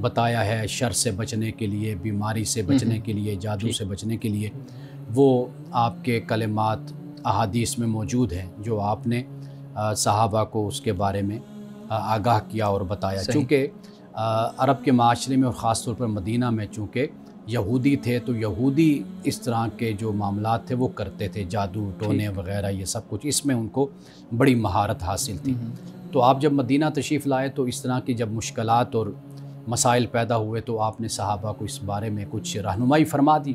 بتایا ہے شر سے بچنے کے لیے، بیماری سے بچنے کے لیے، جادو سے بچنے کے لیے، وہ آپ کے کلمات احادیث میں موجود ہیں جو آپ نے صحابہ کو اس کے بارے میں آگاہ کیا اور بتایا۔ چونکہ عرب کے معاشرے میں اور خاص طور پر مدینہ میں چونکہ یہودی تھے، تو یہودی اس طرح کے جو معاملات تھے وہ کرتے تھے، جادو ٹونے وغیرہ یہ سب کچھ، اس میں ان کو بڑی مہارت حاصل تھی۔ تو آپ جب مدینہ تشریف لائے تو اس طرح کی جب مشکلات اور مسائل پیدا ہوئے تو آپ نے صحابہ کو اس بارے میں کچھ رہنمائی فرما دی۔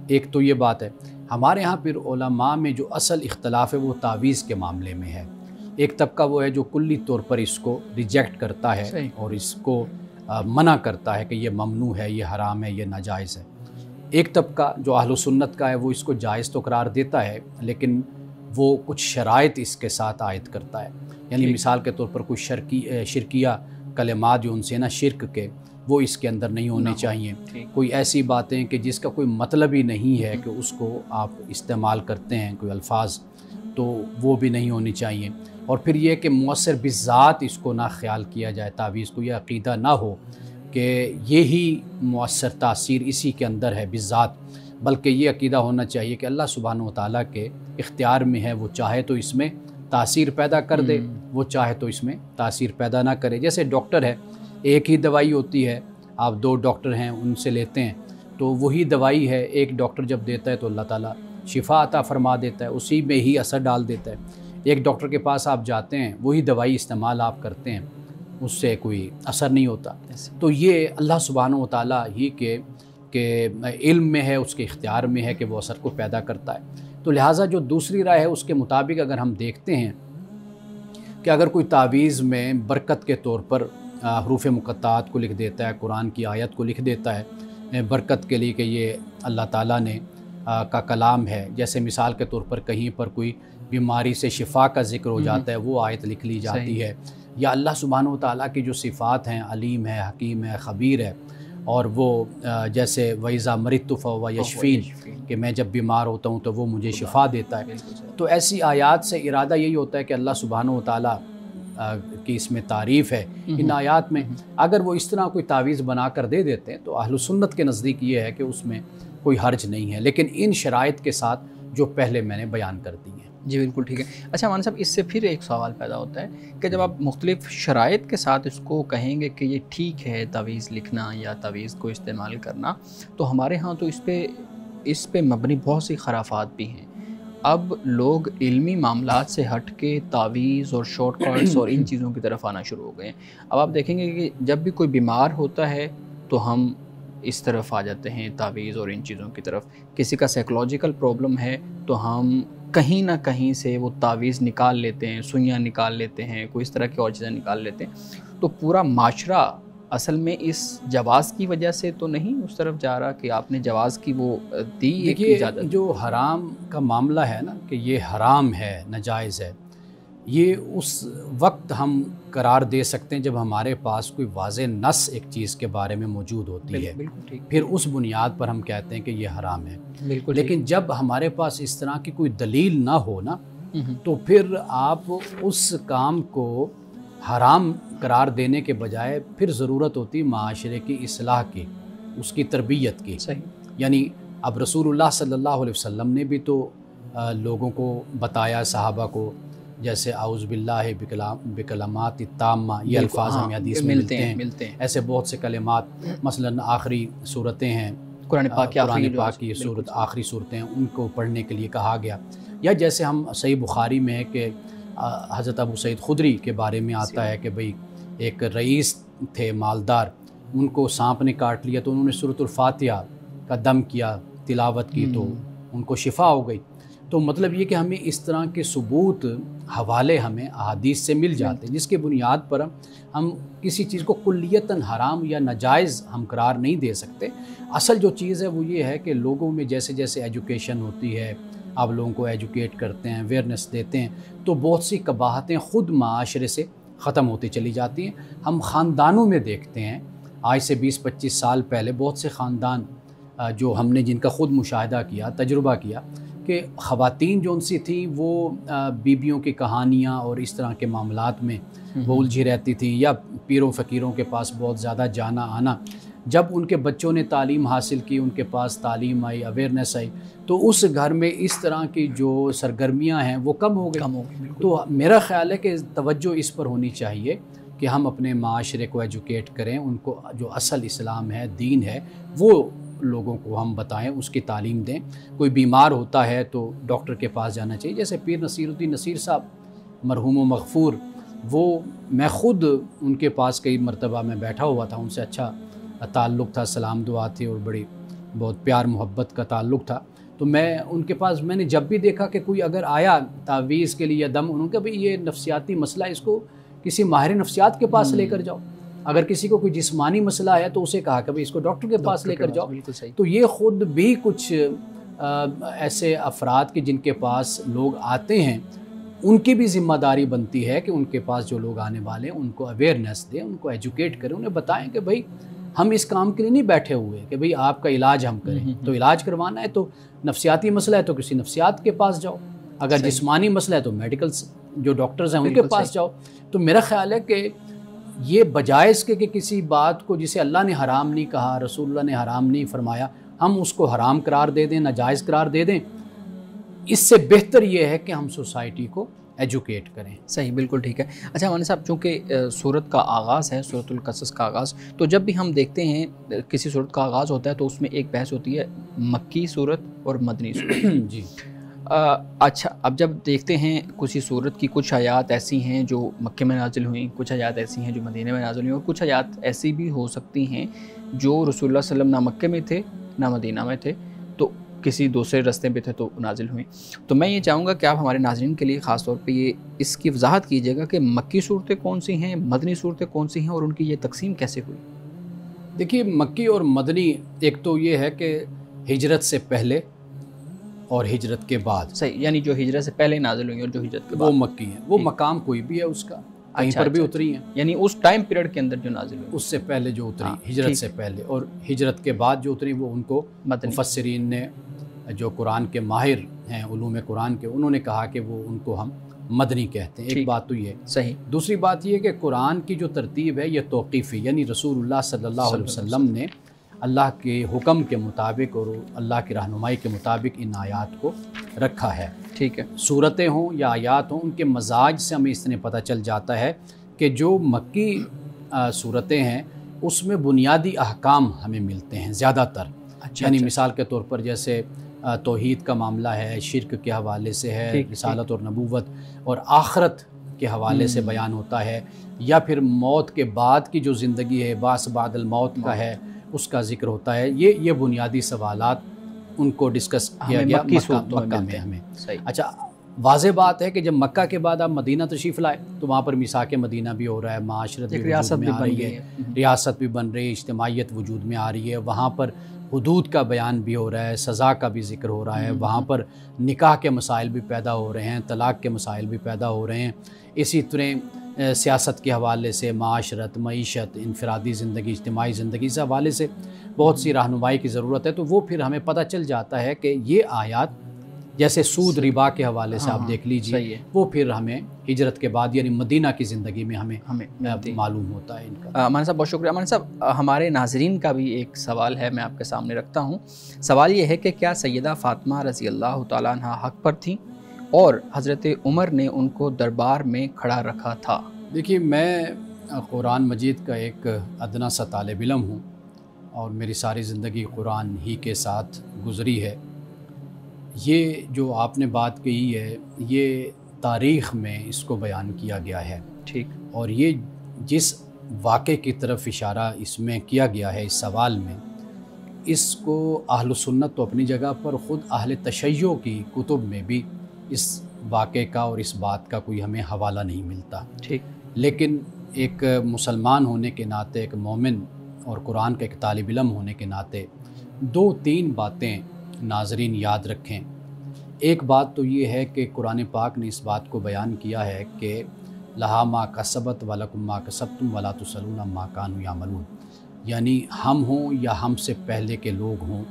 ایک تو یہ بات ہے۔ ہمارے ہاں پھر علماء میں جو اصل اختلاف ہے وہ تعویذ کے معاملے میں ہے۔ ایک طبقہ وہ ہے جو کلی طور پر اس کو ریجیکٹ کرتا ہے اور اس کو منع کرتا ہے کہ یہ ممنوع ہے، یہ حرام ہے، یہ ناجائز ہے۔ ایک طبقہ جو اہل سنت کا ہے وہ اس کو جائز تو قرار دیتا ہے، لیکن وہ کچھ شرائط اس کے ساتھ عائد کرتا ہے۔ یعنی مثال کے طور پر کوئی شرکیہ کلمات جو ان سے نا شرک کے، وہ اس کے اندر نہیں ہونے چاہیے۔ کوئی ایسی باتیں کہ جس کا کوئی مطلب ہی نہیں ہے کہ اس کو آپ استعمال کرتے ہیں، کوئی الفاظ، تو وہ بھی نہیں ہونی چاہیے۔ اور پھر یہ کہ مؤثر بذات اس کو نہ خیال کیا جائے، تعویذ کو یہ عقیدہ نہ ہو کہ یہی مؤثر تاثیر اسی کے اندر ہے بذات، بلکہ یہ عقیدہ ہونا چاہیے کہ اللہ سبحانہ و تعالیٰ کے اختیار میں ہے، وہ چاہے تو اس میں تاثیر پیدا کر دے، وہ چاہے تو اس میں تاثیر پیدا نہ کرے۔ جیسے ڈاکٹر ہے، ایک ہی دوائی ہوتی ہے، آپ 2 ڈاکٹر ہیں ان سے لیتے ہیں تو وہی دوائی ہے، ایک ڈاکٹر جب دیتا ہے تو اللہ تعالیٰ شفا عطا فرما دیتا ہے، اسی میں ہی اثر ڈال دیتا ہے۔ ایک ڈاکٹر کے پاس آپ جاتے ہیں، وہی دوائی استعمال آپ کرتے ہیں، اس سے کوئی اثر نہیں ہوتا۔ تو یہ اللہ سبحانہ و تعالیٰ ہی کہ علم میں ہے، اس کے اختیار میں ہے کہ وہ اثر کو پیدا کرتا ہے۔ تو لہٰذا جو دوسری رائے ہے اس کے مطابق اگر ہم دیکھتے ہیں کہ اگر کوئی تعویذ میں برکت کے طور پر حروف مقطعات کو لکھ دیتا ہے، قرآن کی آیت کو لکھ دیتا ہے برکت کے لیے کہ یہ اللہ تعالیٰ نے کا کلام ہے، جیسے مثال کے طور پر کہیں پر کوئی بیماری سے شفا کا ذکر ہو جاتا ہے، وہ آیت لکھ لی جاتی ہے، یا اللہ سبحانہ و تعالیٰ کی جو صفات ہیں، علیم ہے، حکیم ہے، خبیر ہے، اور وہ جیسے وَإِذَا مَرِضْتُ فَهُوَ يَشْفِينِ کہ میں جب بیمار ہوتا ہوں تو وہ مجھے شفا دیتا ہے۔ تو ایسی آیات سے ارادہ یہی ہوتا ہے کہ اللہ سبحانہ و تعالیٰ کی اس میں تعریف ہے ان آیات میں۔ اگر وہ اس طرح کوئی تعویذ بنا کر دے دیتے ہیں تو اہل سنت کے نزدیک یہ ہے کہ اس میں کوئی حرج نہیں ہے، لیکن ان شرائط کے ساتھ جو پہلے میں نے بیان کر دی ہیں۔ جی بالکل ٹھیک ہے۔ اچھا مولانا صاحب، اس سے پھر ایک سوال پیدا ہوتا ہے کہ جب آپ مختلف شرائط کے ساتھ اس کو کہیں گے کہ یہ ٹھیک ہے تعویذ لکھنا یا تعویذ کو استعمال کرنا، تو ہمارے ہاں تو اس پہ مبنی بہت سی خرافات بھی ہیں۔ اب لوگ علمی معاملات سے ہٹ کے تعویذ اور شارٹ کٹس اور ان چیزوں کی طرف آنا شروع ہو گئے ہیں۔ اب آپ دیکھیں گے کہ جب بھی کوئی بیمار ہوتا ہے تو ہم اس طرف آ جاتے ہیں، تعویذ اور ان چیزوں کی طرف۔ کسی کا سائیکولوجیکل پرابلم ہے تو ہم کہیں نہ کہیں سے وہ تعویذ نکال لیتے ہیں، سوئیاں نکال لیتے ہیں، کوئی اس طرح کی اور چیزیں نکال لیتے ہیں۔ تو پورا معاشرہ اصل میں اس جواز کی وجہ سے تو نہیں اس طرف جا رہا کہ آپ نے جواز کی وہ دی ایک اجازت؟ جو حرام کا معاملہ ہے نا کہ یہ حرام ہے، ناجائز ہے، یہ اس وقت ہم قرار دے سکتے ہیں جب ہمارے پاس کوئی واضح نص ایک چیز کے بارے میں موجود ہوتی ہے، پھر اس بنیاد پر ہم کہتے ہیں کہ یہ حرام ہے۔ لیکن جب ہمارے پاس اس طرح کی کوئی دلیل نہ ہو نا، تو پھر آپ اس کام کو حرام قرار دینے کے بجائے پھر ضرورت ہوتی معاشرے کی اصلاح کی، اس کی تربیت کی۔ یعنی اب رسول اللہ صلی اللہ علیہ وسلم نے بھی تو لوگوں کو بتایا، صحابہ کو، جیسے اعوذ باللہ بکلمات التامہ، یہ الفاظ ہمیں حدیث میں ملتے ہیں۔ ایسے بہت سے کلمات، مثلا آخری صورتیں ہیں قرآن پاک کی صورت، آخری صورتیں، ان کو پڑھنے کے لیے کہا گیا۔ یا جیسے ہم صحیح بخاری میں ہے کہ حضرت ابو سعید خدری کے بارے میں آتا ہے کہ بھئی ایک رئیس تھے مالدار، ان کو سانپ نے کاٹ لیا تو انہوں نے سورۃ الفاتحہ کا دم کیا، تلاوت کی، تو ان کو شفا ہو گئی۔ تو مطلب یہ کہ ہمیں اس طرح کے ثبوت، حوالے ہمیں احادیث سے مل جاتے ہیں، جس کے بنیاد پر ہم کسی چیز کو کلیتاً حرام یا ناجائز ہم قرار نہیں دے سکتے۔ اصل جو چیز ہے وہ یہ ہے کہ لوگوں میں جیسے جیسے ایجوکیشن ہوتی ہے، آپ لوگوں کو ایجوکیٹ کرتے ہیں، اویئرنیس دیتے ہیں، تو بہت سی قباحتیں خود معاشرے سے ختم ہوتی چلی جاتی ہیں۔ ہم خاندانوں میں دیکھتے ہیں، آج سے 20-25 سال پہلے بہت سے خاندان جو ہم نے جن کا خود مشاہدہ کیا، تجربہ کیا، کہ خواتین جو ان سی تھیں وہ بیبیوں کی کہانیاں اور اس طرح کے معاملات میں وہ الجھی رہتی تھیں، یا پیروں فقیروں کے پاس بہت زیادہ جانا آنا۔ جب ان کے بچوں نے تعلیم حاصل کی، ان کے پاس تعلیم آئی، اویئرنیس آئی، تو اس گھر میں اس طرح کی جو سرگرمیاں ہیں وہ کم ہو گئی۔ تو میرا خیال ہے کہ توجہ اس پر ہونی چاہیے کہ ہم اپنے معاشرے کو ایجوکیٹ کریں، ان کو جو اصل اسلام ہے، دین ہے، وہ لوگوں کو ہم بتائیں، اس کی تعلیم دیں۔ کوئی بیمار ہوتا ہے تو ڈاکٹر کے پاس جانا چاہیے، جیسے پیر نصیر الدین نصیر صاحب مرحوم و مغفور، وہ میں خود ان کے پاس کئی مرتبہ میں بیٹھا ہوا تھا، ان سے اچھا تعلق تھا، سلام دعا تھی اور بڑی بہت پیار محبت کا تعلق تھا۔ تو میں ان کے پاس میں نے جب بھی دیکھا کہ کوئی اگر آیا تعویذ کے لیے یا دم، انہوں نے کہا بھئی یہ نفسیاتی مسئلہ ہے، اس کو کسی ماہر نفسیات کے پاس لے کر جاؤ۔ اگر کسی کو کوئی جسمانی مسئلہ ہے تو اسے کہا کہ بھئی اس کو ڈاکٹر کے پاس لے کر جاؤ۔ تو یہ خود بھی کچھ ایسے افراد کے جن کے پاس لوگ آتے ہیں، ان کی بھی ذمہ داری بنتی ہے کہ ان کے پاس جو لوگ آنے والے ہیں ان کو اویئرنیس دیں، ان کو ایجوکیٹ کریں، انہیں بتائیں کہ بھئی ہم اس کام کے لیے نہیں بیٹھے ہوئے کہ بھئی آپ کا علاج ہم کریں، تو علاج کروانا ہے تو نفسیاتی مسئلہ ہے تو کسی نفسیات کے پاس جاؤ، اگر جسمانی مسئلہ ہے تو میڈیکل جو ڈاکٹرز ہیں ان کے پاس جاؤ۔ تو میرا خیال ہے کہ یہ بجائے اس کے کہ کسی بات کو جسے اللہ نے حرام نہیں کہا، رسول اللہ نے حرام نہیں فرمایا، ہم اس کو حرام قرار دے دیں، ناجائز قرار دے دیں، اس سے بہتر یہ ہے کہ ہم سوسائٹی کو ایجوکیٹ کریں۔ صحیح، بالکل ٹھیک ہے۔ اچھا مولانا صاحب، چونکہ سورت کا آغاز ہے، سورۃ القصص کا آغاز، تو جب بھی ہم دیکھتے ہیں کسی سورت کا آغاز ہوتا ہے تو اس میں ایک بحث ہوتی ہے مکی سورت اور مدنی سورت۔ جی اچھا، اب جب دیکھتے ہیں کسی سورت کی کچھ آیات ایسی ہیں جو مکے میں نازل ہوئیں، کچھ آیات ایسی ہیں جو مدینے میں نازل ہوئیں، اور کچھ آیات ایسی بھی ہو سکتی ہیں جو رسول اللہ صلی اللہ علیہ وسلم نہ مکے میں تھے نہ مدینہ میں تھے، تو کسی دوسرے راستے پہ تھے تو نازل ہوئیں۔ تو میں یہ چاہوں گا کہ آپ ہمارے ناظرین کے لیے خاص طور پہ اس کی وضاحت کیجیے گا کہ مکی صورتیں کون سی ہیں، مدنی صورتیں کون سی ہیں، اور ان کی یہ تقسیم کیسے ہوئی۔ دیکھیے، مکی اور مدنی ایک تو یہ ہے کہ ہجرت سے پہلے اور ہجرت کے بعد، صحیح، یعنی جو ہجرت سے پہلے نازل ہوئی اور جو ہجرت کے بعد، وہ مکی ہیں۔ وہ مقام کوئی بھی ہے اس کا، کہیں پر بھی اتری ہیں، یعنی اس ٹائم پیریڈ کے اندر جو نازل ہوئی، اس سے پہلے جو اتری، ہجرت سے پہلے، اور ہجرت کے بعد جو اتری وہ ان کو مفسرین نے جو قرآن کے ماہر ہیں، علوم قرآن کے، انہوں نے کہا کہ وہ ان کو ہم مدنی کہتے ہیں۔ ایک بات تو یہ صحیح۔ دوسری بات یہ کہ قرآن کی جو ترتیب ہے یہ توقیفی، یعنی رسول اللہ صلی اللہ علیہ وسلم نے اللہ کے حکم کے مطابق اور اللہ کی رہنمائی کے مطابق ان آیات کو رکھا ہے۔ ٹھیک ہے، صورتیں ہوں یا آیات ہوں، ان کے مزاج سے ہمیں اس طرح پتہ چل جاتا ہے کہ جو مکی صورتیں ہیں اس میں بنیادی احکام ہمیں ملتے ہیں زیادہ تر۔ یعنی مثال کے طور پر جیسے توحید کا معاملہ ہے، شرک کے حوالے سے ہے، رسالت اور نبوت اور آخرت کے حوالے سے بیان ہوتا ہے، یا پھر موت کے بعد کی جو زندگی ہے، بعث بعد الموت کا ہے، اس کا ذکر ہوتا ہے۔ یہ بنیادی سوالات ان کو ڈسکس کیا گیا مکہ میں ہمیں۔ اچھا، واضح بات ہے کہ جب مکہ کے بعد آپ مدینہ تشریف لائے تو وہاں پر میثاق مدینہ بھی ہو رہا ہے، معاشرت بھی وجود میں آ رہی ہے، ریاست بھی بن رہی ہے، اجتماعیت وجود میں آ رہی ہے، وہاں پر حدود کا بیان بھی ہو رہا ہے، سزا کا بھی ذکر ہو رہا ہے، وہاں پر نکاح کے مسائل بھی پیدا ہو رہے ہیں، طلاق کے مسائل بھی پیدا ہو رہے ہیں، اسی طرح سیاست کے حوالے سے، معاشرت، معیشت، انفرادی زندگی، اجتماعی زندگی سے حوالے سے بہت سی رہنمائی کی ضرورت ہے۔ تو وہ پھر ہمیں پتہ چل جاتا ہے کہ یہ آیات جیسے سود ربا کے حوالے سے آپ دیکھ لیجئے، وہ پھر ہمیں ہجرت کے بعد یعنی مدینہ کی زندگی میں ہمیں معلوم ہوتا ہے ان کا۔ مولانا صاحب بہت شکریہ۔ مولانا صاحب، ہمارے ناظرین کا بھی ایک سوال ہے، میں آپ کے سامنے رکھتا ہوں۔ سوال یہ ہے کہ کیا سیدہ فاطمہ رضی اللہ تعالیٰ عنہ حق پر تھیں اور حضرت عمر نے ان کو دربار میں کھڑا رکھا تھا؟ دیکھیے، میں قرآن مجید کا ایک ادنا سا طالب علم ہوں اور میری ساری زندگی قرآن ہی کے ساتھ گزری ہے۔ یہ جو آپ نے بات کہی ہے یہ تاریخ میں اس کو بیان کیا گیا ہے، ٹھیک، اور یہ جس واقعے کی طرف اشارہ اس میں کیا گیا ہے اس سوال میں، اس کو اہل سنت تو اپنی جگہ پر، خود اہل تشیع کی کتب میں بھی اس واقعے کا اور اس بات کا کوئی ہمیں حوالہ نہیں ملتا۔ ٹھیک، لیکن ایک مسلمان ہونے کے ناطے، ایک مومن اور قرآن کا ایک طالب علم ہونے کے ناطے 2-3 باتیں ناظرین یاد رکھیں۔ ایک بات تو یہ ہے کہ قرآن پاک نے اس بات کو بیان کیا ہے کہ لہا ما کسبت ولکم ما کسبتم ولا تسألون عما کانوا یعملون، یعنی ہم ہوں یا ہم سے پہلے کے لوگ ہوں،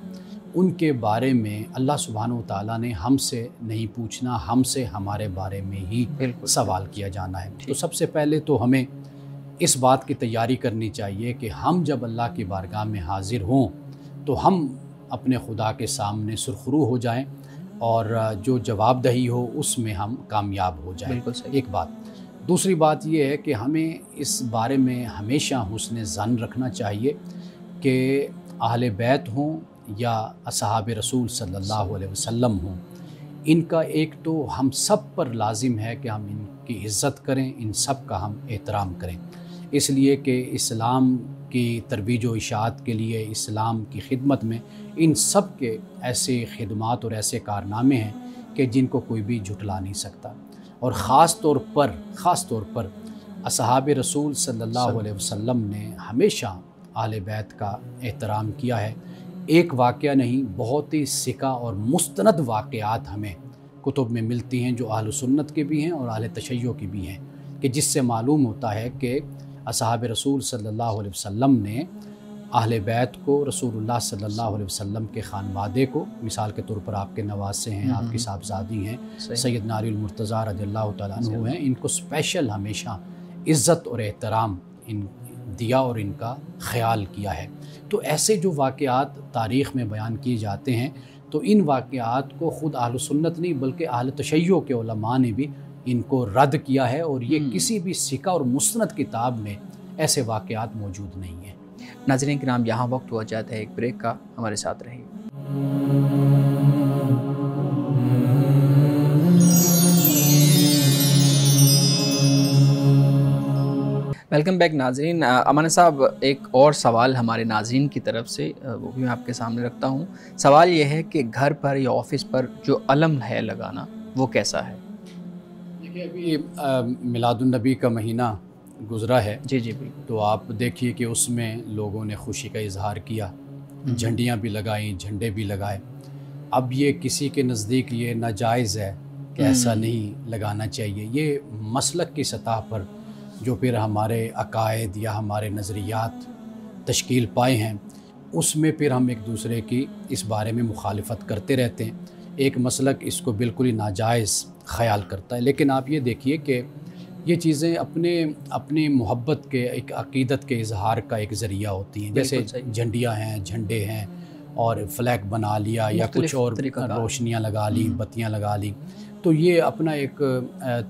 ان کے بارے میں اللہ سبحانہ و تعالیٰ نے ہم سے نہیں پوچھنا، ہم سے ہمارے بارے میں ہی سوال کیا جانا ہے۔ تو سب سے پہلے تو ہمیں اس بات کی تیاری کرنی چاہیے کہ ہم جب اللہ کی بارگاہ میں حاضر ہوں تو ہم اپنے خدا کے سامنے سرخرو ہو جائیں اور جو جواب دہی ہو اس میں ہم کامیاب ہو جائیں۔ ایک بات۔ دوسری بات یہ ہے کہ ہمیں اس بارے میں ہمیشہ حسن ظن رکھنا چاہیے کہ اہل بیت ہوں یا اصحاب رسول صلی اللہ علیہ وسلم ہوں، ان کا ایک تو ہم سب پر لازم ہے کہ ہم ان کی عزت کریں، ان سب کا ہم احترام کریں، اس لیے کہ اسلام کی ترویج و اشاعت کے لیے، اسلام کی خدمت میں ان سب کے ایسے خدمات اور ایسے کارنامے ہیں کہ جن کو کوئی بھی جھٹلا نہیں سکتا۔ اور خاص طور پر اصحاب رسول صلی اللہ علیہ وسلم نے ہمیشہ اہل بیت کا احترام کیا ہے۔ ایک واقعہ نہیں، بہت ہی سکہ اور مستند واقعات ہمیں کتب میں ملتی ہیں جو اہل سنت کے بھی ہیں اور اہل تشیع کے بھی ہیں، کہ جس سے معلوم ہوتا ہے کہ اصحاب رسول صلی اللہ علیہ وسلم نے اہل بیت کو، رسول اللہ صلی اللہ علیہ وسلم کے خانوادے کو، مثال کے طور پر آپ کے نواسے ہیں، آپ کی صاحبزادی ہیں، سیدنا علی المرتضیٰ رضی اللہ تعالیٰ عنہ ہیں، ان کو اسپیشل ہمیشہ عزت اور احترام دیا اور ان کا خیال کیا ہے۔ تو ایسے جو واقعات تاریخ میں بیان کیے جاتے ہیں تو ان واقعات کو خود اہل سنت نہیں بلکہ اہل تشیع کے علماء نے بھی ان کو رد کیا ہے، اور یہ کسی بھی سکہ اور مستند کتاب میں ایسے واقعات موجود نہیں ہیں۔ ناظرین کرام، یہاں وقت ہوا جاتا ہے ایک بریک کا، ہمارے ساتھ رہیے۔ ویلکم بیک ناظرین۔ امان صاحب، ایک اور سوال ہمارے ناظرین کی طرف سے، وہ بھی میں آپ کے سامنے رکھتا ہوں۔ سوال یہ ہے کہ گھر پر یا آفس پر جو علم ہے لگانا، وہ کیسا ہے؟ دیکھیے، ابھی میلاد النبی کا مہینہ گزرا ہے، جی بالکل، تو آپ دیکھیے کہ اس میں لوگوں نے خوشی کا اظہار کیا، جھنڈیاں بھی لگائیں، جھنڈے بھی لگائے۔ اب یہ کسی کے نزدیک یہ ناجائز ہے کہ ایسا نہیں لگانا چاہیے۔ یہ مسلک کی سطح پر جو پھر ہمارے عقائد یا ہمارے نظریات تشکیل پائے ہیں، اس میں پھر ہم ایک دوسرے کی اس بارے میں مخالفت کرتے رہتے ہیں۔ ایک مسلک اس کو بالکل ہی ناجائز خیال کرتا ہے، لیکن آپ یہ دیکھیے کہ یہ چیزیں اپنی محبت کے، ایک عقیدت کے اظہار کا ایک ذریعہ ہوتی ہیں۔ جیسے جھنڈیاں ہیں، جھنڈے ہیں، اور فلیگ بنا لیا یا کچھ اور روشنیاں لگا لی، بتیاں لگا لی، تو یہ اپنا ایک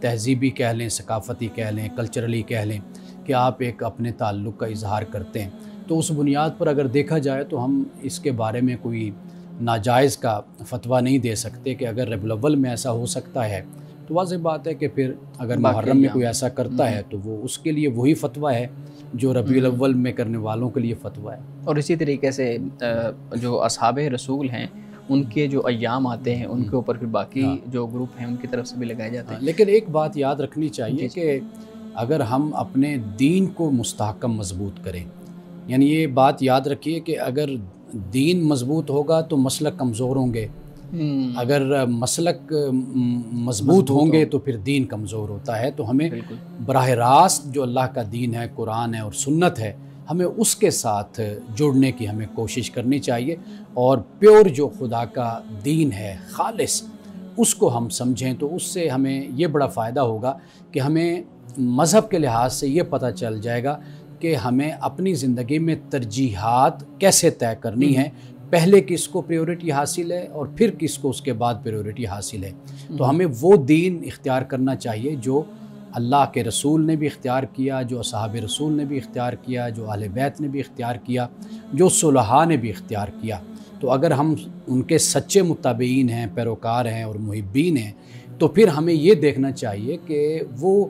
تہذیبی کہہ لیں، ثقافتی کہہ لیں، کلچرلی کہہ لیں کہ آپ ایک اپنے تعلق کا اظہار کرتے ہیں۔ تو اس بنیاد پر اگر دیکھا جائے تو ہم اس کے بارے میں کوئی ناجائز کا فتویٰ نہیں دے سکتے کہ اگر ربیع الاول میں ایسا ہو سکتا ہے تو واضح بات ہے کہ پھر اگر محرم میں کوئی ایسا کرتا ہے تو وہ اس کے لیے وہی فتویٰ ہے جو ربیع الاول میں کرنے والوں کے لیے فتویٰ ہے۔ اور اسی طریقے سے جو اصحاب رسول ہیں، ان کے جو ایام آتے ہیں ان کے اوپر پھر باقی جو گروپ ہیں ان کی طرف سے بھی لگائے جاتے ہیں۔ لیکن ایک بات یاد رکھنی چاہیے کہ اگر ہم اپنے دین کو مستحکم مضبوط کریں، یعنی یہ بات یاد رکھیے کہ اگر دین مضبوط ہوگا تو مسلک کمزور ہوں گے، اگر مسلک مضبوط ہوں گے تو پھر دین کمزور ہوتا ہے۔ تو ہمیں براہ راست جو اللہ کا دین ہے، قرآن ہے اور سنت ہے، ہمیں اس کے ساتھ جڑنے کی ہمیں کوشش کرنی چاہیے، اور پیور جو خدا کا دین ہے، خالص، اس کو ہم سمجھیں تو اس سے ہمیں یہ بڑا فائدہ ہوگا کہ ہمیں مذہب کے لحاظ سے یہ پتہ چل جائے گا کہ ہمیں اپنی زندگی میں ترجیحات کیسے طے کرنی ہے، پہلے کس کو پریورٹی حاصل ہے اور پھر کس کو اس کے بعد پریورٹی حاصل ہے۔ تو ہمیں وہ دین اختیار کرنا چاہیے جو اللہ کے رسول نے بھی اختیار کیا، جو اصحاب رسول نے بھی اختیار کیا، جو اہل بیت نے بھی اختیار کیا، جو صلحاء نے بھی اختیار کیا۔ تو اگر ہم ان کے سچے متابعین ہیں، پیروکار ہیں اور محبین ہیں، تو پھر ہمیں یہ دیکھنا چاہیے کہ وہ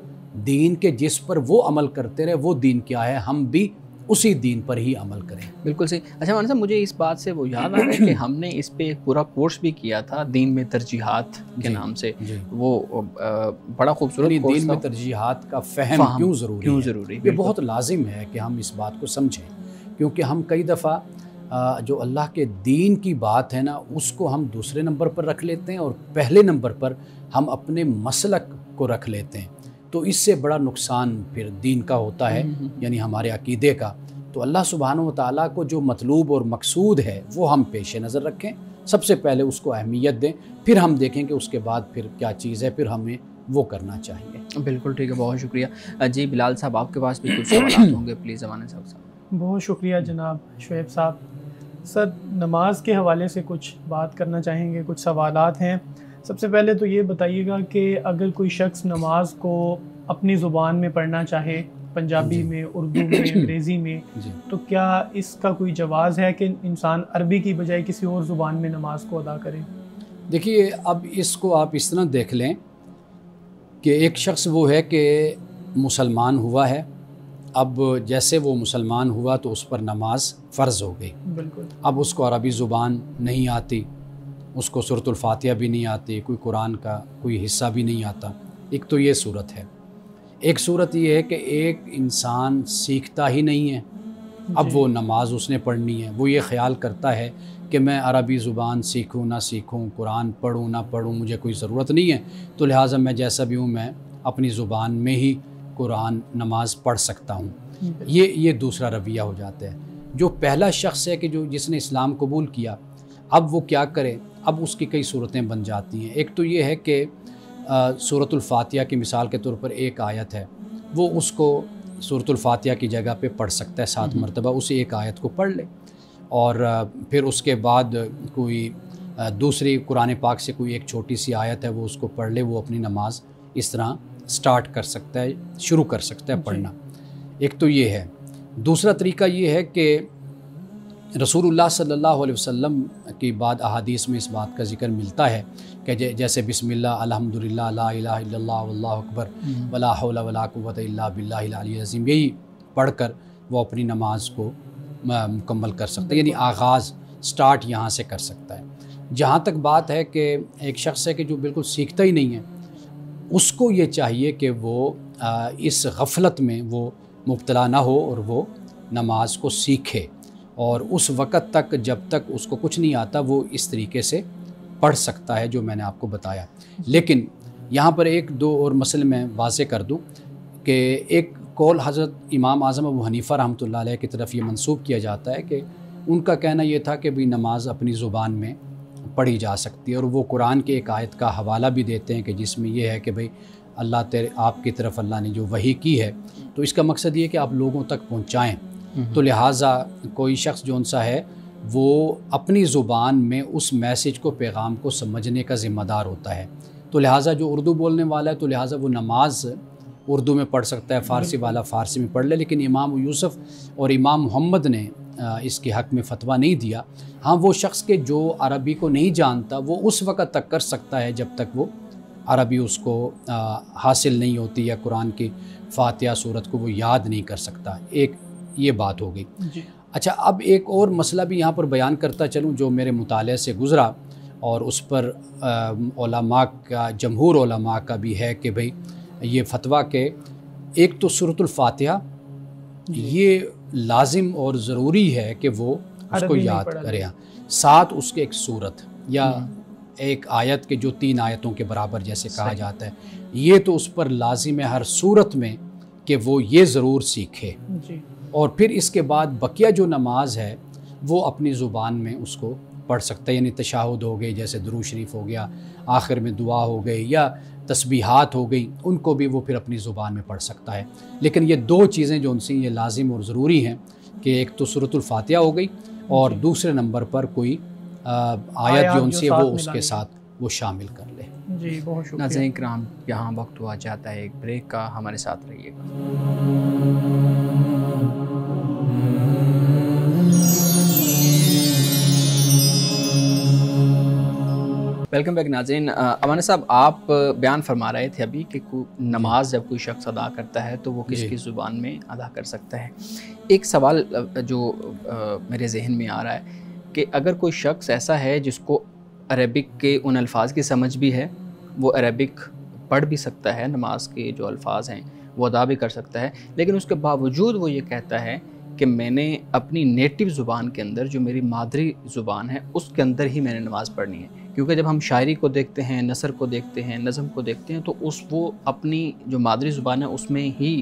دین کے جس پر وہ عمل کرتے رہے وہ دین کیا ہے، ہم بھی اسی دین پر ہی عمل کریں۔ بالکل صحیح۔ اچھا مولانا صاحب، مجھے اس بات سے وہ یاد آ رہا ہے کہ ہم نے اس پہ ایک پورا کورس بھی کیا تھا، دین میں ترجیحات کے نام سے۔ وہ بڑا خوبصورت کورس تھا۔ دین میں ترجیحات کا فہم کیوں ضروری ہے، یہ بہت لازم ہے کہ ہم اس بات کو سمجھیں، کیونکہ ہم کئی دفعہ جو اللہ کے دین کی بات ہے نا، اس کو ہم دوسرے نمبر پر رکھ لیتے ہیں اور پہلے نمبر پر ہم اپنے مسلک کو رکھ لیتے ہیں۔ تو اس سے بڑا نقصان پھر دین کا ہوتا ہے، یعنی ہمارے عقیدے کا، تو اللہ سبحانہ و تعالیٰ کو جو مطلوب اور مقصود ہے وہ ہم پیش نظر رکھیں، سب سے پہلے اس کو اہمیت دیں، پھر ہم دیکھیں کہ اس کے بعد پھر کیا چیز ہے، پھر ہمیں وہ کرنا چاہیے۔ بالکل ٹھیک ہے، بہت شکریہ۔ جی بلال صاحب، آپ کے پاس بھی کچھ سوالات ہوں گے، پلیز زمانہ صاحب۔ بہت شکریہ جناب شعیب صاحب۔ سر، نماز کے حوالے سے کچھ بات کرنا چاہیں گے، کچھ سوالات ہیں۔ سب سے پہلے تو یہ بتائیے گا کہ اگر کوئی شخص نماز کو اپنی زبان میں پڑھنا چاہے، پنجابی میں، اردو میں، انگریزی میں، تو کیا اس کا کوئی جواز ہے کہ انسان عربی کی بجائے کسی اور زبان میں نماز کو ادا کرے؟ دیکھیے، اب اس کو آپ اس طرح دیکھ لیں کہ ایک شخص وہ ہے کہ مسلمان ہوا ہے، اب جیسے وہ مسلمان ہوا تو اس پر نماز فرض ہو گئی۔ بالکل۔ اب اس کو عربی زبان نہیں آتی، اس کو سورۃ الفاتحہ بھی نہیں آتی، کوئی قرآن کا کوئی حصہ بھی نہیں آتا۔ ایک تو یہ صورت ہے۔ ایک صورت یہ ہے کہ ایک انسان سیکھتا ہی نہیں ہے، اب وہ نماز اس نے پڑھنی ہے، وہ یہ خیال کرتا ہے کہ میں عربی زبان سیکھوں نہ سیکھوں، قرآن پڑھوں نہ پڑھوں، مجھے کوئی ضرورت نہیں ہے، تو لہٰذا میں جیسا بھی ہوں میں اپنی زبان میں ہی قرآن نماز پڑھ سکتا ہوں۔ یہ دوسرا رویہ ہو جاتا ہے۔ جو پہلا شخص ہے کہ جس نے اسلام قبول کیا، اب وہ کیا کرے؟ اب اس کی کئی صورتیں بن جاتی ہیں۔ ایک تو یہ ہے کہ سورۃ الفاتحہ کی مثال کے طور پر ایک آیت ہے، وہ اس کو سورۃ الفاتحہ کی جگہ پہ پڑھ سکتا ہے 7 مرتبہ، اسی ایک آیت کو پڑھ لے، اور پھر اس کے بعد کوئی دوسری قرآن پاک سے کوئی ایک چھوٹی سی آیت ہے وہ اس کو پڑھ لے، وہ اپنی نماز اس طرح سٹارٹ کر سکتا ہے، شروع کر سکتا ہے پڑھنا۔ ایک تو یہ ہے۔ دوسرا طریقہ یہ ہے کہ رسول اللہ صلی اللہ علیہ وسلم کی بعد احادیث میں اس بات کا ذکر ملتا ہے کہ جیسے بسم اللہ، الحمدللہ، لا الہ الا اللہ، واللہ اکبر، ولا حول ولا قوت الا باللہ العلی العظیم، یہی پڑھ کر وہ اپنی نماز کو مکمل کر سکتا ہے، یعنی آغاز سٹارٹ یہاں سے کر سکتا ہے۔ جہاں تک بات ہے کہ ایک شخص ہے کہ جو بالکل سیکھتا ہی نہیں ہے، اس کو یہ چاہیے کہ وہ اس غفلت میں وہ مبتلا نہ ہو اور وہ نماز کو سیکھے، اور اس وقت تک جب تک اس کو کچھ نہیں آتا وہ اس طریقے سے پڑھ سکتا ہے جو میں نے آپ کو بتایا۔ لیکن یہاں پر ایک دو اور مسئلے میں واضح کر دوں کہ ایک قول حضرت امام اعظم ابو حنیفہ رحمۃ اللہ علیہ کی طرف یہ منسوب کیا جاتا ہے کہ ان کا کہنا یہ تھا کہ بھی نماز اپنی زبان میں پڑھی جا سکتی ہے، اور وہ قرآن کے ایک آیت کا حوالہ بھی دیتے ہیں کہ جس میں یہ ہے کہ بھئی آپ کی طرف اللہ نے جو وحی کی ہے تو اس کا مقصد یہ ہے کہ آپ لوگوں تک پہنچائیں، تو لہٰذا کوئی شخص جو انسا ہے وہ اپنی زبان میں اس میسیج کو، پیغام کو سمجھنے کا ذمہ دار ہوتا ہے۔ تو لہٰذا جو اردو بولنے والا ہے تو لہٰذا وہ نماز اردو میں پڑھ سکتا ہے، فارسی والا فارسی میں پڑھ لے، لیکن امام یوسف اور امام محمد نے اس کے حق میں فتویٰ نہیں دیا۔ ہاں، وہ شخص کے جو عربی کو نہیں جانتا وہ اس وقت تک کر سکتا ہے جب تک وہ عربی اس کو حاصل نہیں ہوتی یا قرآن کی فاتحہ سورت کو وہ یاد نہیں کر سکتا۔ ایک یہ بات ہو گئی۔ اچھا، اب ایک اور مسئلہ بھی یہاں پر بیان کرتا چلوں جو میرے مطالعے سے گزرا، اور اس پر علماء کا، جمہور علماء کا بھی ہے کہ بھئی یہ فتویٰ کہ ایک تو سورۃ الفاتحہ یہ لازم اور ضروری ہے کہ وہ اس کو یاد کرے، ساتھ اس کے ایک سورت یا ایک آیت کے جو 3 آیتوں کے برابر جیسے کہا جاتا ہے، یہ تو اس پر لازم ہے ہر صورت میں کہ وہ یہ ضرور سیکھے، اور پھر اس کے بعد بقیہ جو نماز ہے وہ اپنی زبان میں اس کو پڑھ سکتا ہے، یعنی تشہد ہو گئی، جیسے درود شریف ہو گیا، آخر میں دعا ہو گئی یا تسبیحات ہو گئی، ان کو بھی وہ پھر اپنی زبان میں پڑھ سکتا ہے۔ لیکن یہ 2 چیزیں جو ان سے یہ لازم اور ضروری ہیں کہ ایک تو سورۃ الفاتحہ ہو گئی، اور دوسرے نمبر پر کوئی آیت جو ان سے وہ اس کے ساتھ وہ شامل کر لے۔ جی، بہت شکریہ۔ ناظرین کرام، یہاں وقت ہوا چاہتا ہے ایک بریک کا، ہمارے ساتھ رہیے گا۔ ویلکم بیک ناظرین۔ امانہ صاحب، آپ بیان فرما رہے تھے ابھی کہ نماز جب کوئی شخص ادا کرتا ہے تو وہ کس کی زبان میں ادا کر سکتا ہے۔ ایک سوال جو میرے ذہن میں آ رہا ہے کہ اگر کوئی شخص ایسا ہے جس کو عربک کے ان الفاظ کی سمجھ بھی ہے، وہ عربک پڑھ بھی سکتا ہے، نماز کے جو الفاظ ہیں وہ ادا بھی کر سکتا ہے، لیکن اس کے باوجود وہ یہ کہتا ہے کہ میں نے اپنی نیٹو زبان کے اندر، جو میری مادری زبان ہے، اس کے اندر ہی میں نے نماز پڑھنی ہے، کیونکہ جب ہم شاعری کو دیکھتے ہیں، نثر کو دیکھتے ہیں، نظم کو دیکھتے ہیں، تو وہ اپنی جو مادری زبان ہے اس میں ہی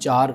4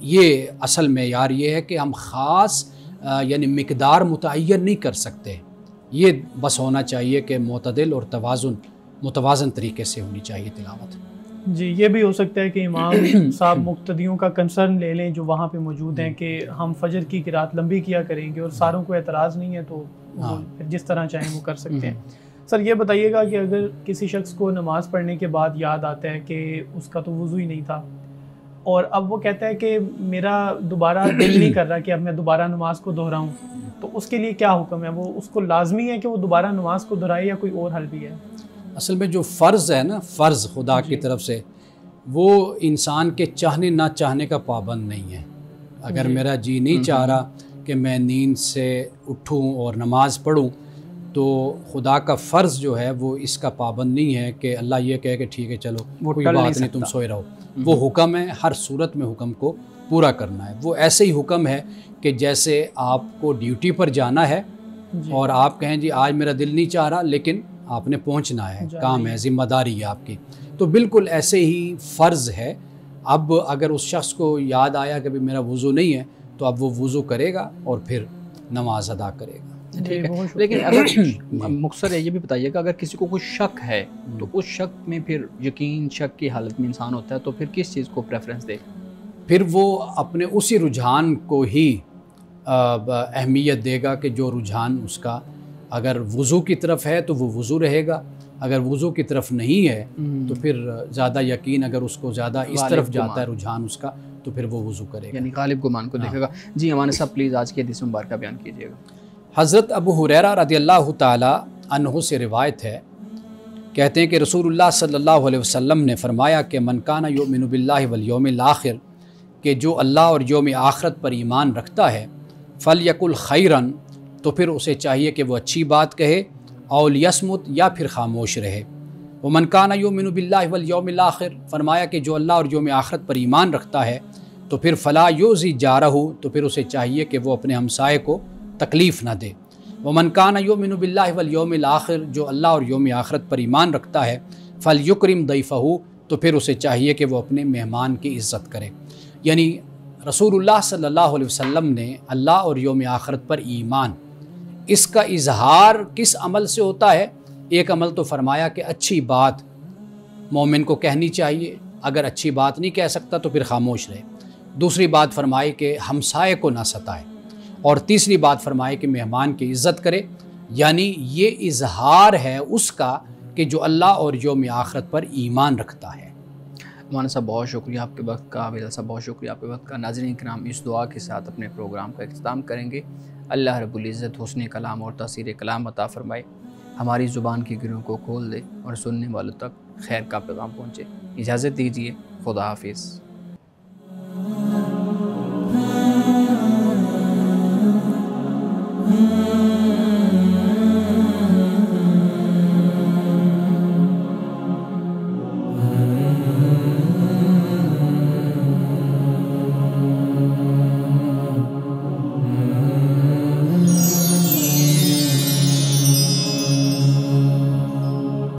یہ اصل معیار یہ ہے کہ ہم خاص یعنی مقدار متعین نہیں کر سکتے، یہ بس ہونا چاہیے کہ معتدل اور متوازن طریقے سے ہونی چاہیے تلاوت۔ جی یہ بھی ہو سکتا ہے کہ امام صاحب مقتدیوں کا کنسرن لے لیں جو وہاں پہ موجود ہیں کہ ہم فجر کی قرات لمبی کیا کریں گے اور ساروں کو اعتراض نہیں ہے تو وہ پھر جس طرح چاہیں وہ کر سکتے ہیں۔ سر یہ بتائیے گا کہ اگر کسی شخص کو نماز پڑھنے کے بعد یاد آتا ہے کہ اس کا تو وضو ہی نہیں تھا اور اب وہ کہتا ہے کہ میرا دوبارہ دل نہیں کر رہا کہ اب میں دوبارہ نماز کو دہراؤں، تو اس کے لیے کیا حکم ہے؟ وہ اس کو لازمی ہے کہ وہ دوبارہ نماز کو دہرائے یا کوئی اور حل بھی ہے؟ اصل میں جو فرض ہے نا، فرض خدا کی طرف سے، وہ انسان کے چاہنے نہ چاہنے کا پابند نہیں ہے۔ اگر میرا جی نہیں چاہ رہا کہ میں نیند سے اٹھوں اور نماز پڑھوں تو خدا کا فرض جو ہے وہ اس کا پابند نہیں ہے کہ اللہ یہ کہے کہ ٹھیک ہے چلو کوئی بات نہیں تم سوئے رہو۔ وہ حکم ہے، ہر صورت میں حکم کو پورا کرنا ہے۔ وہ ایسے ہی حکم ہے کہ جیسے آپ کو ڈیوٹی پر جانا ہے اور آپ کہیں جی آج میرا دل نہیں چاہ رہا لیکن آپ نے پہنچنا ہے، کام ہے، ذمہ داری ہے آپ کی، تو بالکل ایسے ہی فرض ہے۔ اب اگر اس شخص کو یاد آیا کہ میرا وضو نہیں ہے تو اب وہ وضو کرے گا اور پھر نماز ادا کرے گا۔ ٹھیک ہے، لیکن اگر مختصر یہ بھی بتائیے گا اگر کسی کو کچھ شک ہے تو اس شک میں پھر یقین شک کی حالت میں انسان ہوتا ہے تو پھر کس چیز کو پریفرنس دے؟ پھر وہ اپنے اسی رجحان کو ہی اہمیت دے گا کہ جو رجحان اس کا اگر وضو کی طرف ہے تو وہ وضو رہے گا، اگر وضو کی طرف نہیں ہے تو پھر زیادہ یقین اگر اس کو زیادہ اس طرف جاتا ہے رجحان اس کا تو پھر وہ وضو کرے گا، یعنی غالب گمان کو دیکھے گا۔ جی امان صاحب پلیز آج کی حدیث مبارکہ بیان کیجیے گا۔ حضرت ابو ہریرہ رضی اللہ تعالی عنہ سے روایت ہے، کہتے ہیں کہ رسول اللہ صلی اللہ علیہ وسلم نے فرمایا کہ من کان یؤمن باللہ والیوم الاخر، کہ جو اللہ اور یوم آخرت پر ایمان رکھتا ہے، فلیقل خیرن، تو پھر اسے چاہیے کہ وہ اچھی بات کہے، او لیصمت، یا پھر خاموش رہے۔ ومن کان یؤمن باللہ والیوم الاخر، فرمایا کہ جو اللہ اور یوم آخرت پر ایمان رکھتا ہے تو پھر فلا یؤذی جارہ، تو پھر اسے چاہیے کہ وہ اپنے ہمسائے کو تکلیف نہ دے۔ ومن کان یؤمن باللہ والیوم الاخر، جو اللہ اور یوم آخرت پر ایمان رکھتا ہے، فلیکرم ضیفہ، تو پھر اسے چاہیے کہ وہ اپنے مہمان کی عزت کرے۔ یعنی رسول اللہ صلی اللہ علیہ وسلم نے اللہ اور یوم آخرت پر ایمان، اس کا اظہار کس عمل سے ہوتا ہے؟ ایک عمل تو فرمایا کہ اچھی بات مومن کو کہنی چاہیے، اگر اچھی بات نہیں کہہ سکتا تو پھر خاموش رہے۔ دوسری بات فرمائی کہ ہمسائے کو نہ ستائے، اور تیسری بات فرمائی کہ مہمان کی عزت کرے۔ یعنی یہ اظہار ہے اس کا کہ جو اللہ اور یوم آخرت پر ایمان رکھتا ہے۔ مولانا صاحب بہت شکریہ آپ کے وقت کا، عابد صاحب بہت شکریہ آپ کے وقت کا۔ ناظرین کرام اس دعا کے ساتھ اپنے پروگرام کا اختتام کریں گے۔ اللہ رب العزت حسن کلام اور تاثیر کلام عطا فرمائے، ہماری زبان کی گروں کو کھول دے اور سننے والوں تک خیر کا پیغام پہنچے۔ اجازت دیجیے، خدا حافظ۔